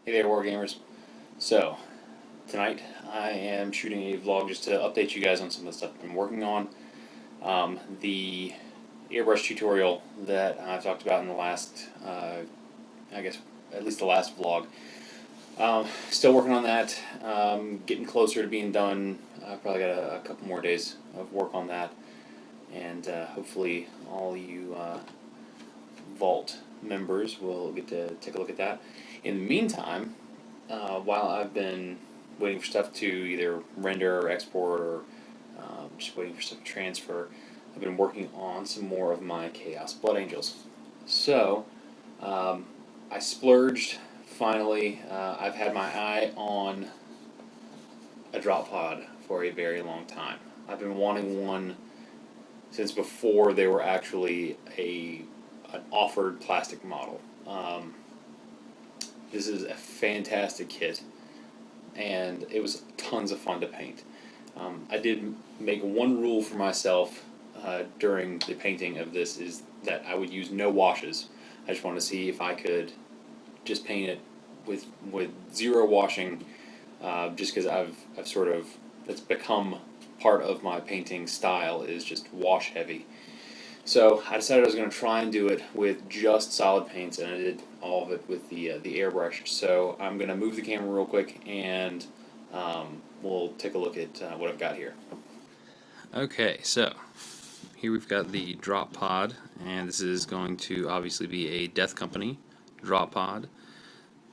Hey there, Wargamers. So, tonight I am shooting a vlog just to update you guys on some of the stuff I've been working on. The airbrush tutorial that I talked about in the last, I guess, at least the last vlog. Still working on that, getting closer to being done. I've probably got a couple more days of work on that. And hopefully all you Vault members will get to take a look at that. In the meantime, while I've been waiting for stuff to either render or export or just waiting for stuff to transfer, I've been working on some more of my Chaos Blood Angels. So, I splurged finally. I've had my eye on a drop pod for a very long time. I've been wanting one since before they were actually an offered plastic model. This is a fantastic kit, and it was tons of fun to paint. I did make one rule for myself during the painting of this, is that I would use no washes. I just wanted to see if I could just paint it with zero washing, just because I've sort of, that's become part of my painting style, is just wash heavy. So I decided I was going to try and do it with just solid paints, and I did all of it with the airbrush. So I'm going to move the camera real quick, and we'll take a look at what I've got here. Okay, so here we've got the drop pod, and this is going to obviously be a Death Company drop pod.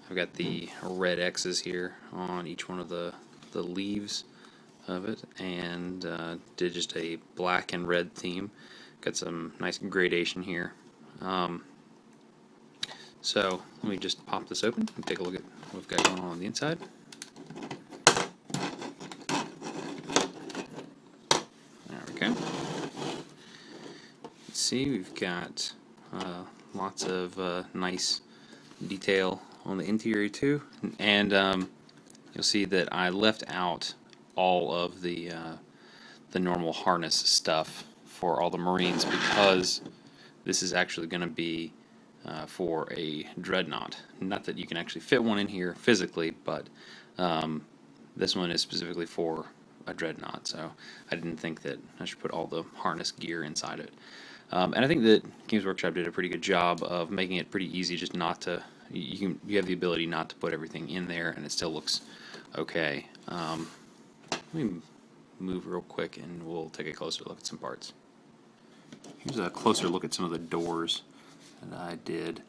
I've got the red X's here on each one of the leaves of it, and did just a black and red theme. Got some nice gradation here. So let me just pop this open and take a look at what we've got going on the inside. There we go. Let's see, we've got lots of nice detail on the interior too, and you'll see that I left out all of the normal harness stuff for all the Marines, because this is actually going to be for a dreadnought. Not that you can actually fit one in here physically, but this one is specifically for a dreadnought, so I didn't think that I should put all the harness gear inside it. And I think that Games Workshop did a pretty good job of making it pretty easy just not to, you have the ability not to put everything in there and it still looks okay. Let me move real quick and we'll take a closer look at some parts. Here's a closer look at some of the doors that I did.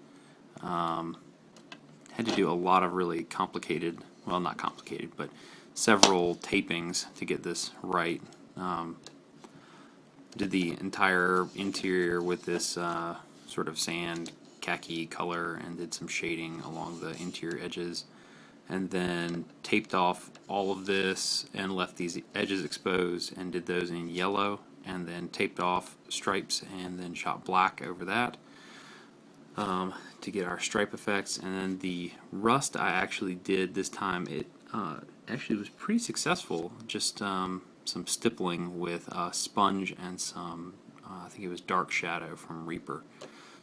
Had to do a lot of really complicated, well, not complicated, but several tapings to get this right. Did the entire interior with this sort of sand khaki color, and did some shading along the interior edges, and then taped off all of this and left these edges exposed and did those in yellow, and then taped off stripes and then shot black over that to get our stripe effects. And then the rust I actually did this time, it actually was pretty successful, just some stippling with sponge and some I think it was dark shadow from Reaper.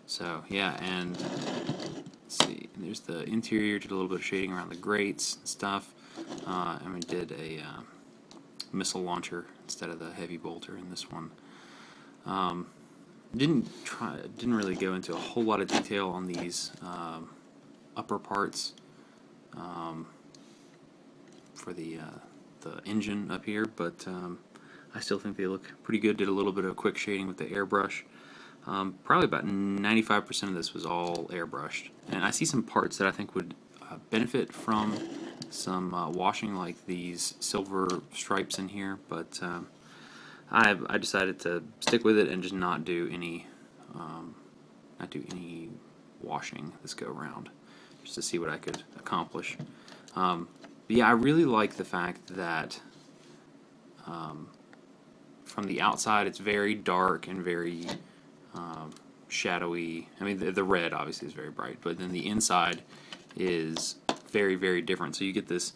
So yeah, and let's see, there's the interior, did a little bit of shading around the grates and stuff, and we did a missile launcher instead of the heavy bolter in this one. Didn't really go into a whole lot of detail on these upper parts for the engine up here, but I still think they look pretty good. Did a little bit of quick shading with the airbrush. Probably about 95% of this was all airbrushed, and I see some parts that I think would benefit from some washing, like these silver stripes in here, but I decided to stick with it and just not do any washing this go around, just to see what I could accomplish. But yeah, I really like the fact that from the outside it's very dark and very shadowy. I mean, the red obviously is very bright, but then the inside is very, very different. So you get this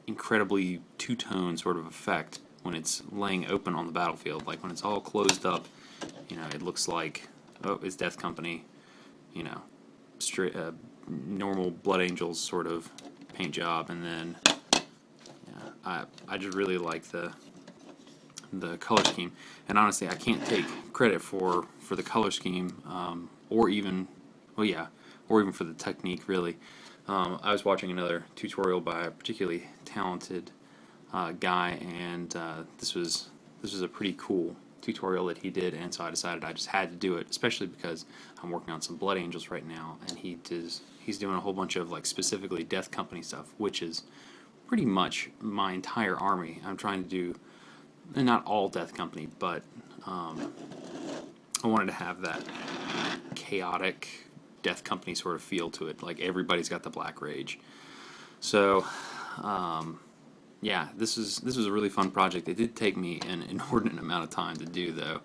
incredibly two-tone sort of effect when it's laying open on the battlefield. Like when it's all closed up, you know, it looks like, oh, it's Death Company, you know, straight normal Blood Angels sort of paint job, and then I just really like the color scheme. And honestly, I can't take credit for the color scheme, or even for the technique really. I was watching another tutorial by a particularly talented guy, and this was a pretty cool tutorial that he did, and so I decided I just had to do it, especially because I'm working on some Blood Angels right now, and he's doing a whole bunch of like specifically Death Company stuff, which is pretty much my entire army. I'm trying to do, and not all Death Company, but I wanted to have that chaotic Death Company sort of feel to it, like everybody's got the Black Rage. So yeah, this was a really fun project. It did take me an inordinate amount of time to do, though.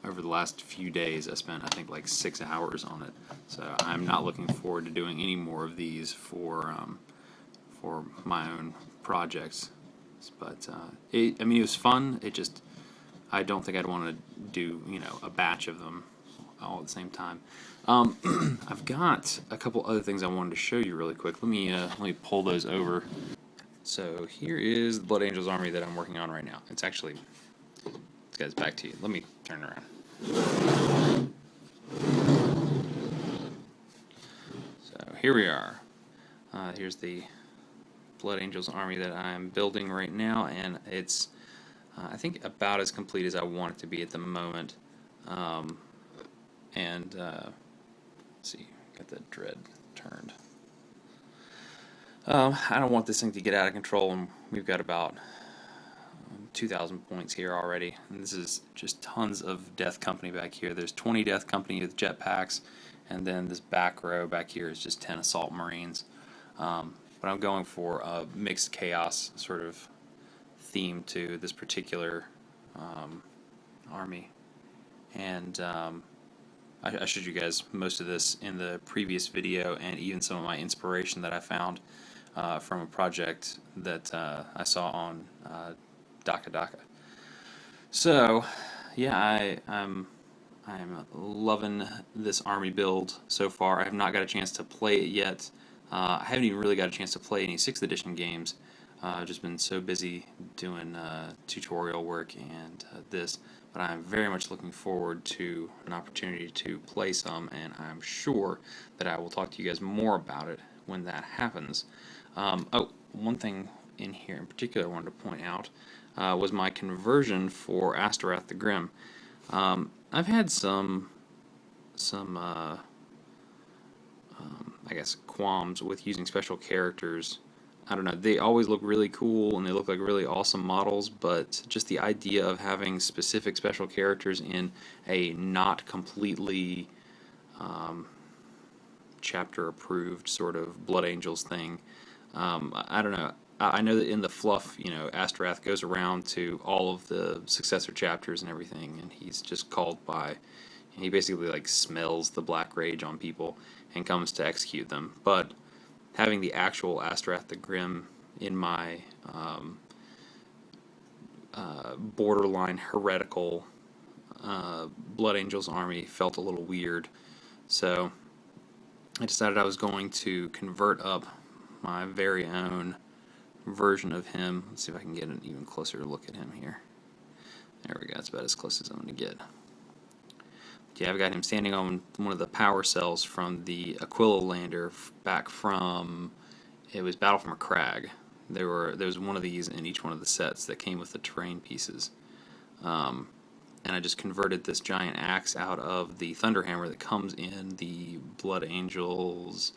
Over the last few days, I spent, I think, like 6 hours on it. So I'm not looking forward to doing any more of these for my own projects. But I mean, it was fun. I don't think I'd want to do, a batch of them all at the same time. I've got a couple other things I wanted to show you really quick. Let me pull those over. So here is the Blood Angels army that I'm working on right now. It's actually, this guy's back to you. Let me turn it around. So here we are. Here's the Blood Angels army that I'm building right now, and it's I think about as complete as I want it to be at the moment. Let's see, got the dread turned. I don't want this thing to get out of control, and we've got about 2,000 points here already. And this is just tons of Death Company back here. There's 20 Death Company with jetpacks, and then this back row back here is just 10 Assault Marines. But I'm going for a mixed chaos sort of theme to this particular army. And I showed you guys most of this in the previous video, and even some of my inspiration that I found from a project that I saw on Daka. So, yeah, I'm loving this army build so far. I have not got a chance to play it yet. I haven't even really got a chance to play any 6th edition games. I've just been so busy doing tutorial work and this, but I'm very much looking forward to an opportunity to play some, and I'm sure that I will talk to you guys more about it when that happens. Oh, one thing in here in particular I wanted to point out was my conversion for Astorath the Grim. I've had some I guess qualms with using special characters. I don't know, they always look really cool and they look like really awesome models, but just the idea of having specific special characters in a not completely chapter approved sort of Blood Angels thing, I don't know. I know that in the fluff, Astorath goes around to all of the successor chapters and everything, and he's just called by, he basically like smells the Black Rage on people and comes to execute them. But having the actual Astorath the Grim in my borderline heretical Blood Angels army felt a little weird. So I decided I was going to convert up my very own version of him. Let's see if I can get an even closer look at him here. There we go, that's about as close as I'm going to get. Yeah, I've got him standing on one of the power cells from the Aquila lander back from, it was Battle from a Crag. There was one of these in each one of the sets that came with the terrain pieces. And I just converted this giant axe out of the Thunderhammer that comes in the Blood Angels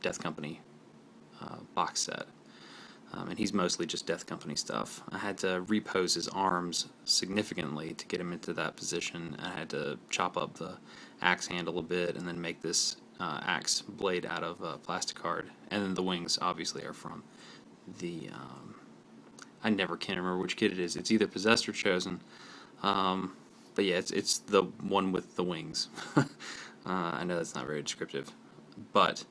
Death Company box set. And he's mostly just Death Company stuff. I had to repose his arms significantly to get him into that position. I had to chop up the axe handle a bit and then make this axe blade out of plasticard. And then the wings obviously are from the I never can remember which kit it is. It's either Possessed or Chosen. But yeah, it's the one with the wings. I know that's not very descriptive, but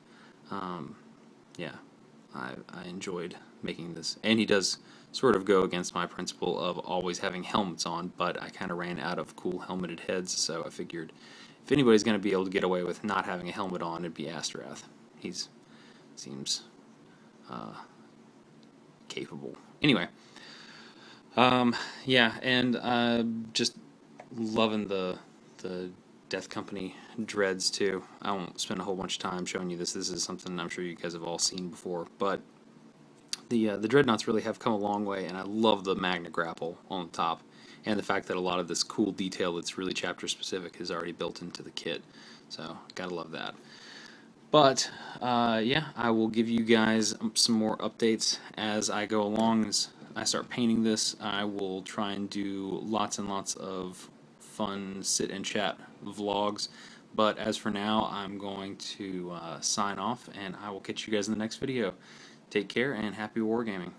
yeah, I enjoyed making this. And he does sort of go against my principle of always having helmets on, but I kind of ran out of cool helmeted heads, so I figured if anybody's going to be able to get away with not having a helmet on, it'd be Astorath. He's seems capable. Anyway, yeah, and just loving the Death Company dreads too. I won't spend a whole bunch of time showing you this. This is something I'm sure you guys have all seen before, but the dreadnoughts really have come a long way, and I love the Magna Grapple on the top, and the fact that a lot of this cool detail that's really chapter specific is already built into the kit. So gotta love that. But yeah, I will give you guys some more updates as I go along. As I start painting this, I will try and do lots and lots of fun sit and chat vlogs. But as for now, I'm going to sign off, and I will catch you guys in the next video. Take care, and happy wargaming.